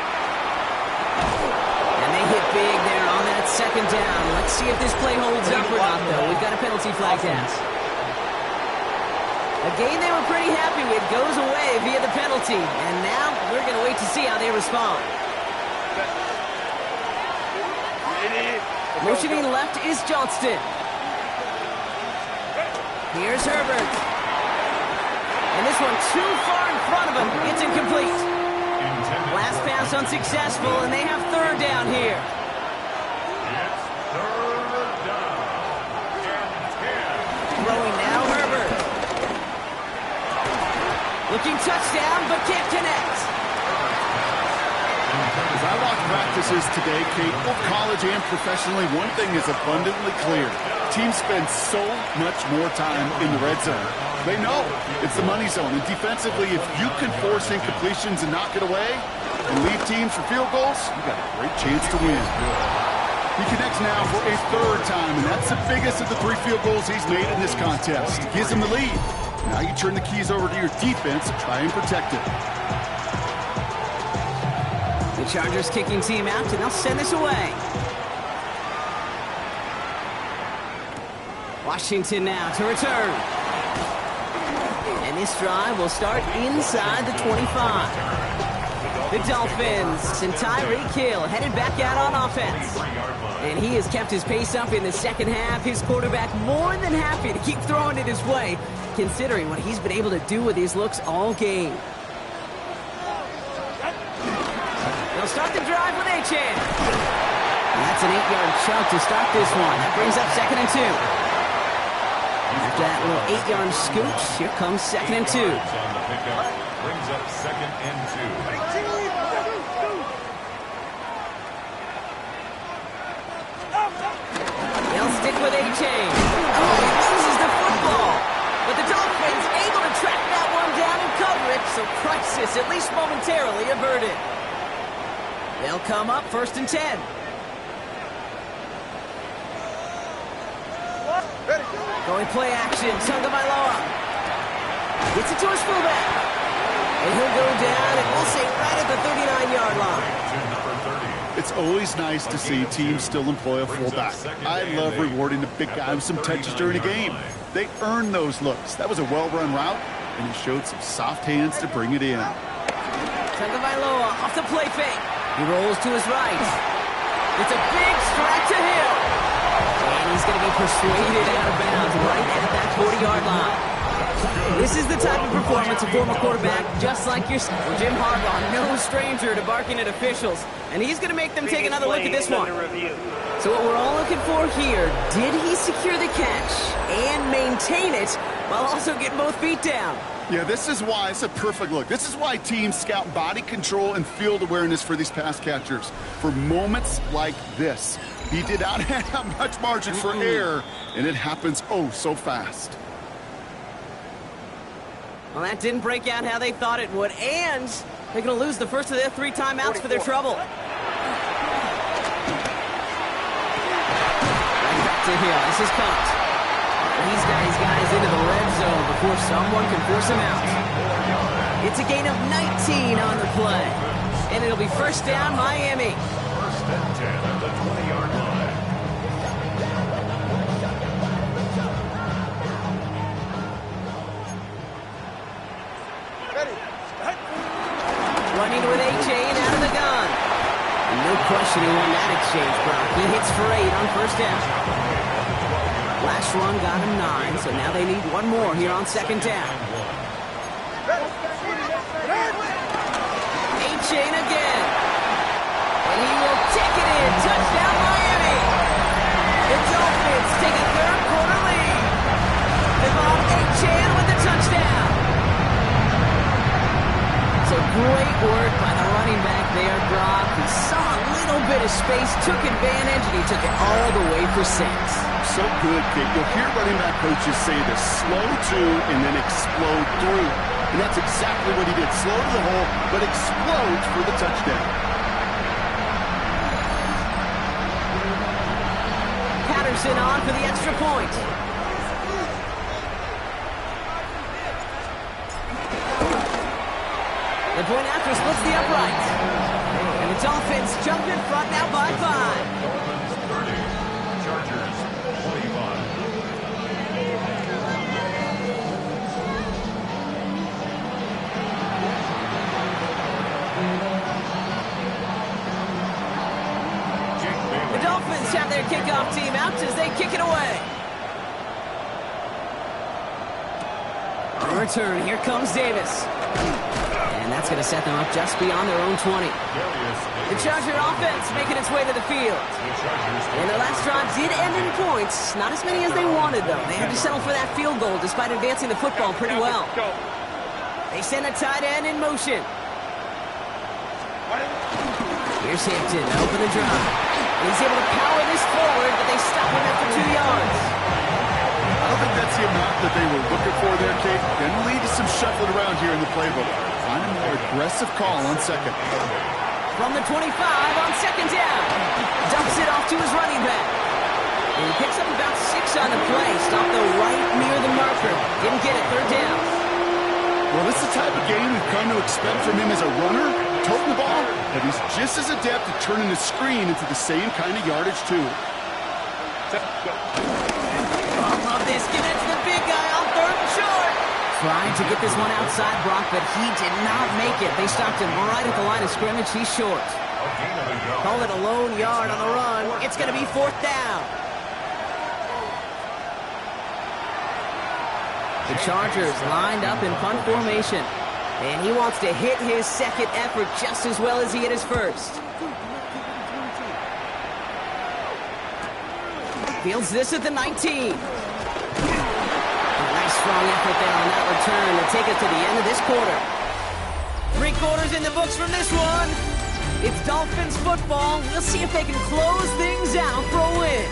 And they hit big there on that 2nd down. Let's see if this play holds up or not, though. We've got a penalty flag down. A game they were pretty happy with goes away via the penalty. And now we're gonna wait to see how they respond. Motioning left is Johnston. Here's Herbert. And this one too far in front of him. It's incomplete. Last pass unsuccessful, and they have 3rd down here. It's 3rd down. And 10. Throwing now, Herbert. Looking touchdown, but can't connect. As I watch practices today, Kate, both college and professionally, one thing is abundantly clear. Teams spend so much more time in the red zone. They know it's the money zone. And defensively, if you can force incompletions and knock it away and leave teams for field goals, you got a great chance to win. He connects now for a 3rd time, and that's the biggest of the 3 field goals he's made in this contest. Gives him the lead. Now you turn the keys over to your defense and try and protect it. The Chargers kicking team out, and they'll send this away. Washington now to return. And this drive will start inside the 25. The Dolphins and Tyreek Hill headed back out on offense. And he has kept his pace up in the 2nd half. His quarterback more than happy to keep throwing it his way, considering what he's been able to do with his looks all game. They'll start the drive with Achane. That's an 8-yard chunk to start this one. That brings up 2nd and 2. After that little 8-yard scooch, here comes 2nd and 2. Brings up 2nd and 2. They'll stick with Achane. Oh, he loses the football. But the Dolphins able to track that one down and cover it, so crisis at least momentarily averted. They'll come up 1st and 10. Going play action, Tagovailoa. Gets it to his fullback. And he'll go down, and we'll say right at the 39-yard line. It's always nice to see teams still employ a fullback. I love rewarding the big guy with some touches during a game. They earn those looks. That was a well-run route, and he showed some soft hands to bring it in. Tagovailoa off the play fake. He rolls to his right. It's a big strike to Hill. And he's going to be persuaded out of bounds right at that 40-yard line. This is the type of performance a former quarterback just like yourself, Jim Harbaugh, no stranger to barking at officials. And he's going to make them take another look at this one. So what we're all looking for here, did he secure the catch and maintain it while also getting both feet down? Yeah, this is why it's a perfect look. This is why teams scout body control and field awareness for these pass catchers. For moments like this. He did not have much margin for error, and it happens oh so fast. Well, that didn't break out how they thought it would, and they're going to lose the first of their 3 timeouts for their trouble. Right back to Hill. This is Cunt. He's got his guys into the red zone before someone can force him out. It's a gain of 19 on the play, and it'll be 1st down, Miami. 1st and 10 at the 20-yard line. Running with Achane out of the gun. And no question he won that exchange, Brock. He hits for 8 on 1st down. Last run got him 9, so now they need one more here on 2nd down. Achane again. And he will take it in. Touchdown, Miami. The Dolphins take a 3rd quarter lead. Devon Achane with the touchdown. So great work by the running back there, Brock. He saw a little bit of space, took advantage, and he took it all the way for 6. So good, Kate. You'll hear running back coaches say this: slow to and then explode through. And that's exactly what he did. Slow to the hole, but explodes for the touchdown. Jefferson on for the extra point. The point after splits the upright. And the Dolphins jump in front now by 5. Dolphins 30, Chargers 25. The Dolphins have their kickoff team out as they kick it away. On return, here comes Davis. And that's going to set them up just beyond their own 20. The Charger offense making its way to the field. And their last drive did end in points. Not as many as they wanted, though. They had to settle for that field goal despite advancing the football pretty well. They send a tight end in motion. Here's Hampton, open the drive. And he's able to power this forward, but they stop him after 2 yards. I don't think that's the amount that they were looking for there, Kate. Then lead to some shuffling around here in the playbook. Find a more aggressive call on second. From the 25 on second down. Dumps it off to his running back. And he picks up about 6 on the play. Stopped though right near the marker. Didn't get it, third down. Well, this is the type of game we've come to expect from him as a runner, toting the ball, but he's just as adept at turning the screen into the same kind of yardage, too. I love this. Give it to the big guy on third and short. Trying to get this one outside Brock, but he did not make it. They stopped him right at the line of scrimmage. He's short. Call it a lone yard on the run. It's going to be fourth down. The Chargers lined up in punt formation. And he wants to hit his second effort just as well as he hit his first. Fields this at the 19. Nice strong effort there on that return to take it to the end of this quarter. 3 quarters in the books from this one. It's Dolphins football. We'll see if they can close things out for a win.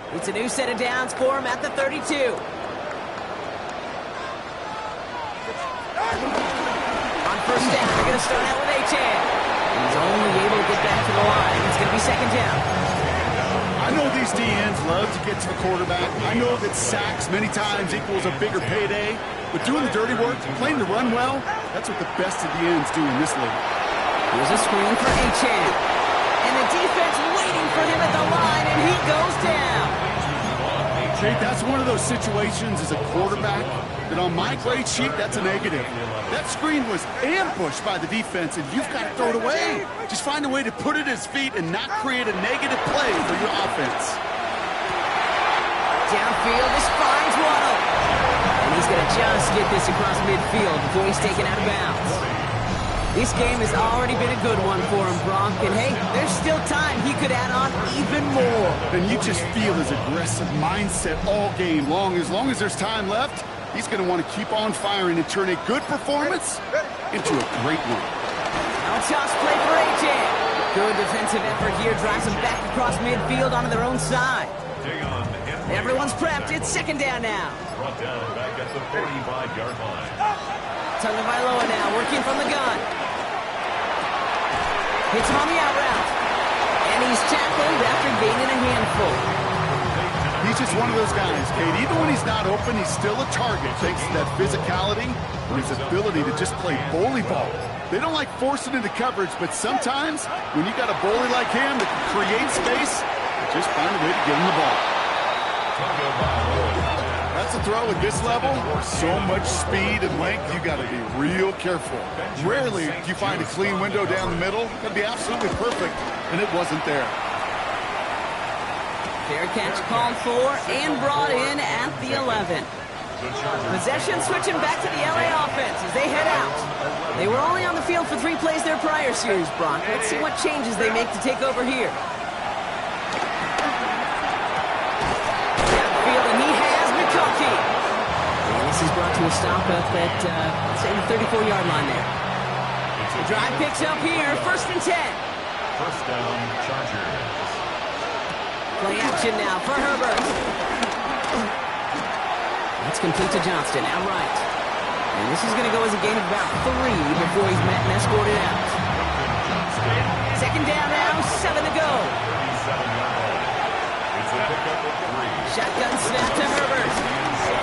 It's a new set of downs for him at the 32. On first down, they're going to start out with Achane. He's only able to get back to the line. It's going to be second down. I know these DNs love to get to the quarterback. I know that sacks many times equals a bigger payday. But doing the dirty work, playing the run well, that's what the best of the ends do in this league. Here's a screen for Achane. And the defense waiting for him at the line, and he goes down. Jake, that's one of those situations as a quarterback that on my grade sheet, that's a negative. That screen was ambushed by the defense, and you've got to throw it away. Just find a way to put it at his feet and not create a negative play for your offense. Downfield, this finds Waddle. And he's going to just get this across midfield before he's taken out of bounds. This game has already been a good one for him, Brock. And hey, there's still time he could add on even more. And you just feel his aggressive mindset all game long. As long as there's time left, he's going to want to keep on firing and turn a good performance into a great one. Now toss play for Achane. Good defensive effort here. Drives them back across midfield onto their own side. Everyone's prepped. It's second down now. Brought down back at the 45-yard line. Tagovailoa now working from the gun. Hits him on the out route. And he's tackled after gaining a handful. He's just one of those guys, Kate. Even when he's not open, he's still a target thanks to that physicality and his ability to just play bully ball. They don't like forcing into coverage, but sometimes when you got a bully like him that can create space, just find a way to get him the ball. That's a throw at this level. So much speed and length, you got to be real careful. Rarely do you find a clean window down the middle. That'd be absolutely perfect, and it wasn't there. Fair catch called for and brought in at the 11. Possession switching back to the LA offense as they head out. They were only on the field for 3 plays their prior series, Brock. Let's see what changes they make to take over here. Downfield, and he has McConkey. And this is brought to to a stop up at, say, the 34-yard line there. The drive picks up here, 1st and 10. First down, Chargers. Play action now for Herbert. That's complete to Johnston, outright. And this is going to go as a gain of about 3 before he's met and escorted out. 2nd down now, 7 to go. It's a pickup of 3. Shotgun snap to Herbert.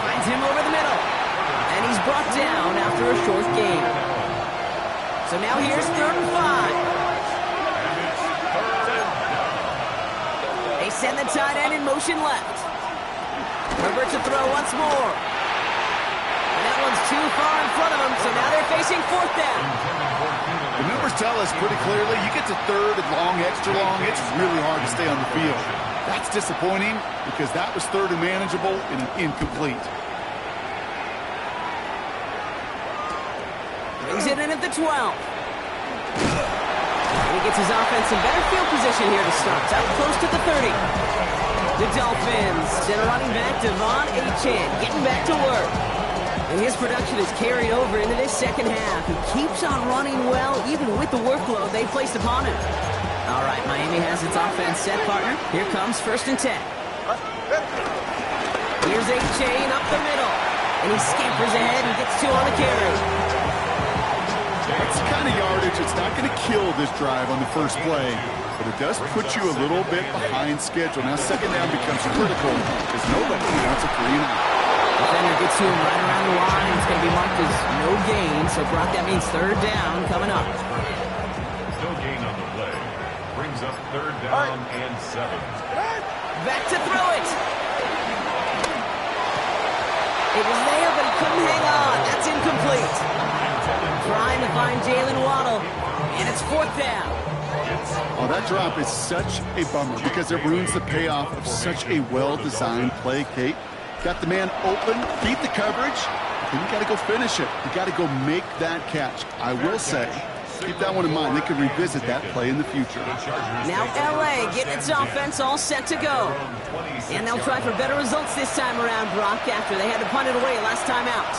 Finds him over the middle. And he's brought down after a short gain. So now here's 3rd and 5. They send the tight end in motion left. Herbert to throw once more. And that one's too far in front of him, so now they're facing 4th down. The numbers tell us pretty clearly, you get to 3rd and long, extra long, it's really hard to stay on the field. That's disappointing because that was 3rd and manageable and an incomplete. Brings it in at the 12. And he gets his offense in better field position here to start. It's out close to the 30. The Dolphins send a running back, Devon Achane, getting back to work. And his production is carried over into this 2nd half. He keeps on running well, even with the workload they placed upon him. All right, Miami has its offense set, partner. Here comes 1st and 10. Here's Achane up the middle. And he scampers ahead and gets 2 on the carry. That's the kind of yardage, it's not going to kill this drive on the first play, but it does put you a little bit behind schedule. Now 2nd down becomes critical because nobody wants a 3-and-out. Defender gets to him right around the line. It's going to be marked as no gain. So, Brock, that means 3rd down coming up. No gain on the play. Brings up 3rd down and 7. Back to throw it. It was there, but he couldn't hang on. That's incomplete. Trying to find Jalen Waddle. And it's 4th down. Oh, that drop is such a bummer because it ruins the payoff of such a well-designed play, Kate. Got the man open, beat the coverage, then you got to go finish it. You got to go make that catch. I will say, keep that one in mind. They could revisit that play in the future. Now LA getting its offense all set to go. And they'll try for better results this time around, Brock, after they had to punt it away last time out.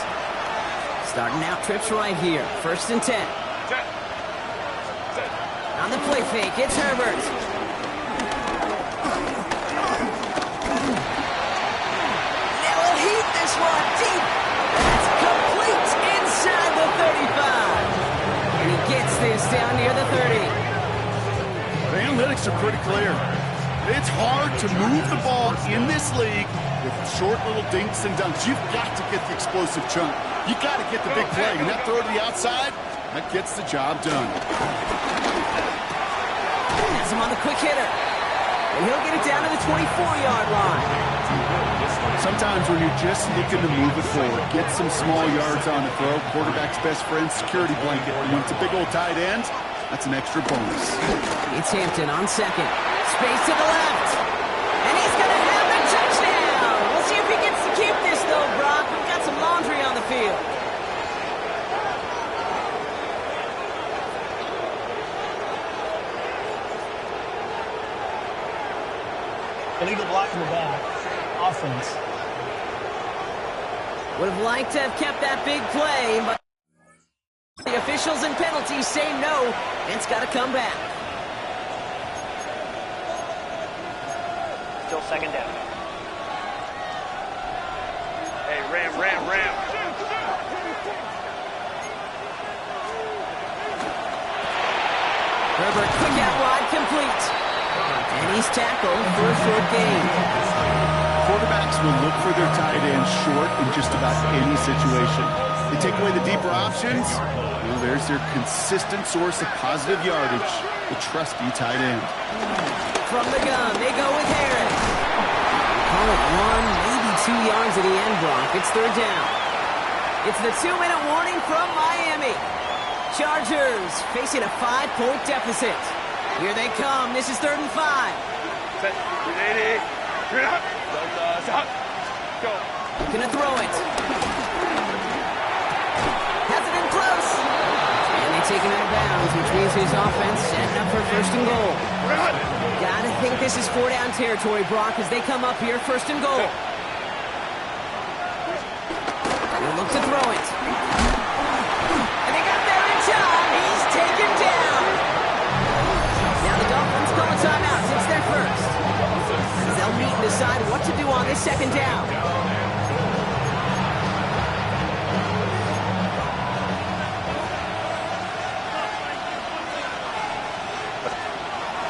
Starting out trips right here. 1st and 10. On the play fake, it's Herbert. This one deep. That's complete inside the 35. And he gets this down near the 30. The analytics are pretty clear. It's hard to move the ball in this league with short little dinks and dunks. You've got to get the explosive chunk. You got to get the big play. And that throw to the outside, that gets the job done. Has him on the quick hitter. And he'll get it down to the 24-yard line. Sometimes when you're just looking to move it forward, get some small yards on the throw, quarterback's best friend, security blanket. And when it's a big old tight end, that's an extra bonus. It's Hampton on 2nd. Space to the left. And he's going to have the touchdown. We'll see if he gets to keep this, though, Brock. We've got some laundry on the field. Illegal block in the back. Offense. Would have liked to have kept that big play, but the officials and penalties say no, and it's got to come back. Still 2nd down. Hey, Ram. Herbert, quick out wide, complete. And he's tackled for a short gain. Quarterbacks will look for their tight end short in just about any situation. They take away the deeper options. Well, there's their consistent source of positive yardage, the trusty tight end. From the gun, they go with Harris. Call it 1, maybe 2 yards at the end, Brock. It's 3rd down. It's the 2-minute warning from Miami. Chargers facing a 5-point deficit. Here they come. This is 3rd and 5. Set. Ready. Go. Gonna throw it. Has it in close. And they take him out of bounds, which means his offense setting up for 1st and goal. Gotta think this is 4-down territory, Brock, as they come up here 1st and goal. It Looks to throw it. And they got there in time. He's taken down. Now the Dolphins call a timeout. It's their first. They'll meet and decide what to do on this second down.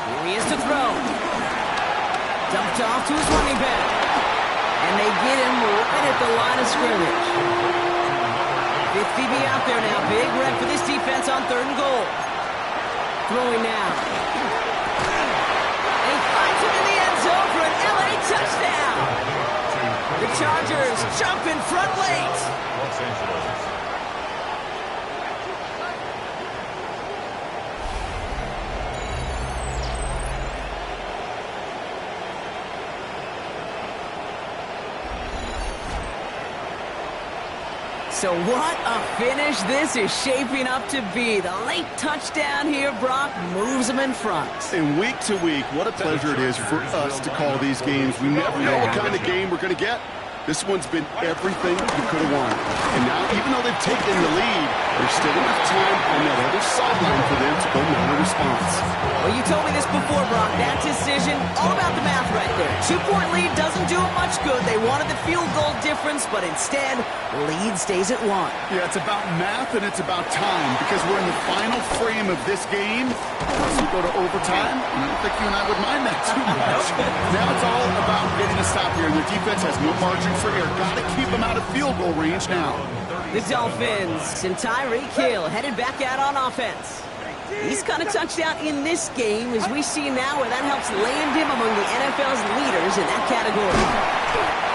Here he is to throw. Dumped off to his running back. And they get him right at the line of scrimmage. Fifth DB out there now. Big rep for this defense on 3rd and goal. Throwing now. And he finds him in the end zone for an LA touchdown. The Chargers jump in front late. Los Angeles. So what a finish this is shaping up to be. The late touchdown here, Brock, moves them in front. And week to week, what a pleasure it is for us to call these games. We never know what kind of game we're going to get. This one's been everything you could have wanted. And now, even though they've taken the lead, there's still enough time on that other sideline for them to go mount a response. Well, you told me this before, Brock. That decision, all about the math right there. 2-point lead doesn't do them much good. They wanted the field goal difference, but instead, the lead stays at 1. Yeah, it's about math and it's about time because we're in the final frame of this game. Once we go to overtime, and I don't think you and I would mind that too much. Now it's all about getting a stop here, and the defense has no margin for error. Got to keep them out of field goal range now. The Dolphins and Tyreek Hill headed back out on offense. He's caught a touchdown in this game, as we see now, where that helps land him among the NFL's leaders in that category.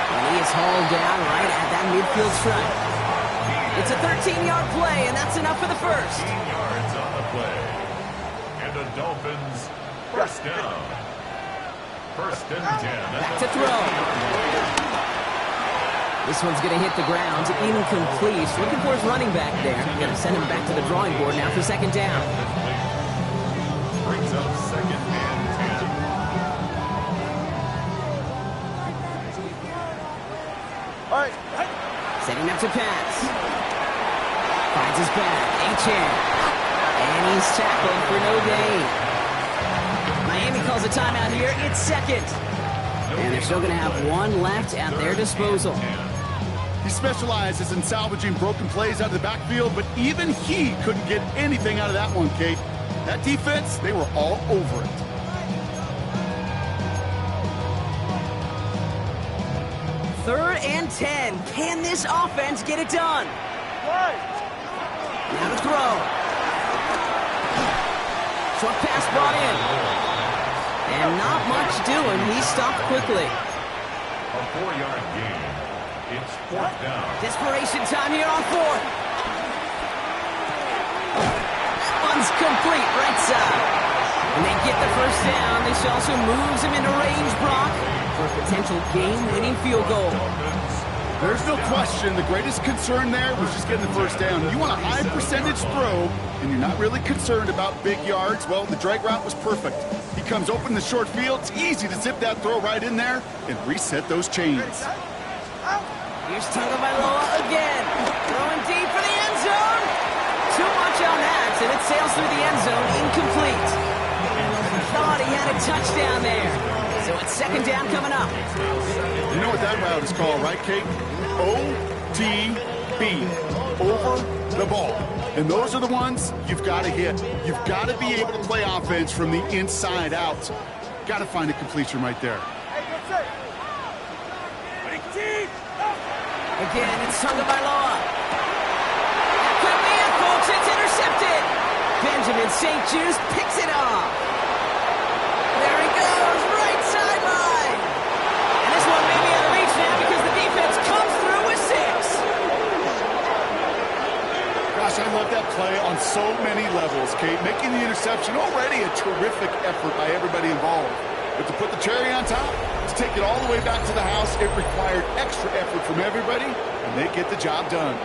And he is hauled down right at that midfield stripe. It's a 13-yard play, and that's enough for the first. 15 yards on the play. And the Dolphins first down. First and 10. Back to throw. This one's going to hit the ground. Incomplete. Looking for his running back there. Going to send him back to the drawing board now for second down. Brings up second and 10. All right. Setting up to pass. Finds his back. Achane. And he's tackled for no gain. Miami calls a timeout here. It's second. And they're still going to have one left at their disposal. He specializes in salvaging broken plays out of the backfield, but even he couldn't get anything out of that one, Kate. That defense, they were all over it. Third and 10. Can this offense get it done? Now to throw. Short pass brought in. And not much doing. He stopped quickly. A 4-yard gain. It's fourth down. Desperation time here on 4th. That one's complete right side. And they get the first down. This also moves him into range, Brock, for a potential game-winning field goal. There's no question. The greatest concern there was just getting the first down. You want a high percentage throw, and you're not really concerned about big yards. Well, the drag route was perfect. He comes open the short field. It's easy to zip that throw right in there and reset those chains. Here's Tagovailoa again. Throwing deep for the end zone. Too much on that, and it sails through the end zone incomplete. Thought he had a touchdown there. So it's second down coming up. You know what that route is called, right, Kate? OTB. Over the ball. And those are the ones you've got to hit. You've got to be able to play offense from the inside out. Got to find a completion right there. Again, it's Tagovailoa. That could be it, folks. It's intercepted. Benjamin St. Juice picks it off. There he goes, right sideline. And this one may be out of reach now because the defense comes through with 6. Gosh, I love that play on so many levels, Kate. Making the interception, already a terrific effort by everybody involved. But to put the cherry on top, to take it all the way back to the house, it required extra effort from everybody, and they get the job done.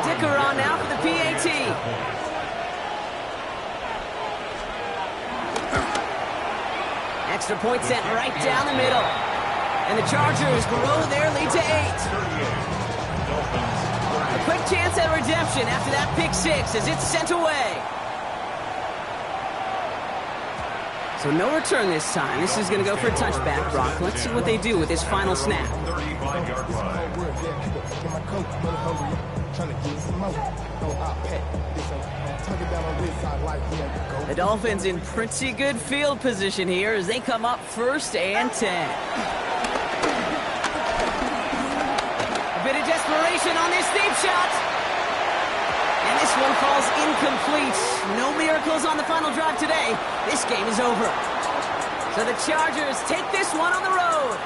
Dick around now for the PAT. Extra point sent right down the middle. And the Chargers grow their lead to 8. A quick chance at redemption after that pick 6 as it's sent away. So no return this time. This is going to go for a touchback, Brock. Let's see what they do with this final snap. 35-yard line. The Dolphins in pretty good field position here as they come up 1st and 10. A bit of desperation on this deep shot. And this one falls incomplete. No miracles on the final drive today. This game is over. So the Chargers take this one on the road.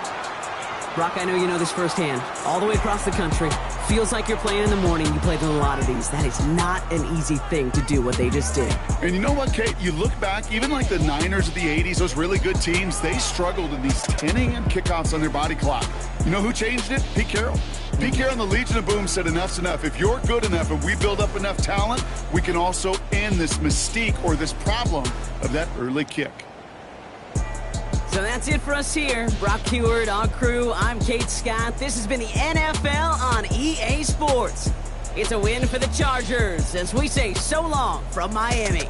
Brock, I know you know this firsthand. All the way across the country. Feels like you're playing in the morning. You played in a lot of these. That is not an easy thing to do what they just did. And you know what, Kate? You look back, even like the Niners of the 80s, those really good teams, they struggled in these 10 a.m. kickoffs on their body clock. You know who changed it? Pete Carroll. Pete Carroll and the Legion of Boom said enough's enough. If you're good enough and we build up enough talent, we can also end this mystique or this problem of that early kick. So that's it for us here. Brock Huard, our crew, I'm Kate Scott. This has been the NFL on EA Sports. It's a win for the Chargers as we say so long from Miami.